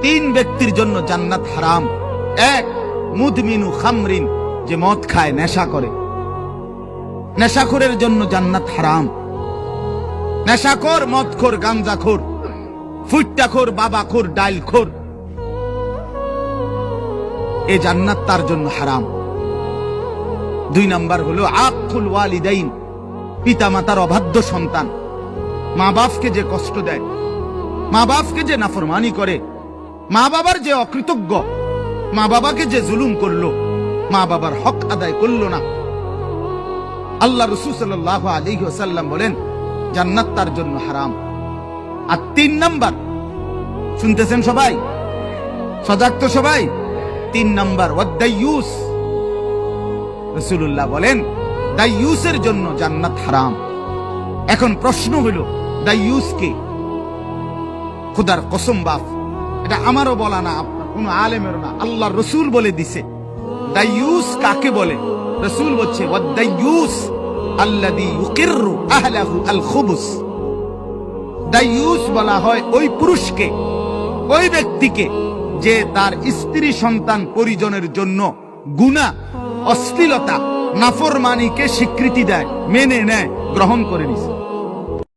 তিন ব্যক্তির জন্য জান্নাত হারাম। এক, মুদমিনু খামরিন, যে মদ খায়, নেশা করে, নেশাখোরের জন্য জান্নাত হারাম। নেশাখোর, মদখোর, গাঞ্জাখোর, ফুট্টাখোর, বাবাখোর, ডাইলখোর, এ জান্নাত তার জন্য হারাম। দুই নাম্বার হলো আকুল ওয়ালিদাইন, পিতা মাতার অবাধ্য সন্তান, মা বাপকে যে কষ্ট দেয়, মা বাপকে যে নাফরমানি করে, মা বাবার যে অকৃতজ্ঞ, মা বাবাকে যে জুলুম করলো, মা বাবার হক আদায় করলো না। আল্লাহ রাসূল সাল্লাল্লাহু আলাইহি ওয়াসাল্লাম বলেন জান্নাত তার জন্য হারাম। আর তিন নাম্বার, শুনতেছেন সবাই? সজাগ তো সবাই? তিন নাম্বার ওয়াদাইয়ুস, রাসূলুল্লাহ বলেন দাইয়ুসের জন্য জান্নাত হারাম। এখন প্রশ্ন হলো দাইয়ুস কে? খোদার কসম বাপ, এটা আমারও বলা না, আপনার কোন আলেমেরও না, আল্লাহর রাসূল বলে দিছে। দাইয়ুস কাকে বলে? রাসূল বলছে ওয়াদাইয়ুস আল্লাযী ইউকিররু আহলাহু আল খুবুস। দাইয়ুস বলা হয় ওই পুরুষকে, ওই ব্যক্তিকে যে তার স্ত্রী সন্তান পরিজনের জন্য গুনাহ, অশ্লীলতা, নাফরমানিকে স্বীকৃতি দেয়, মেনে নেয়, গ্রহণ করে নিছে।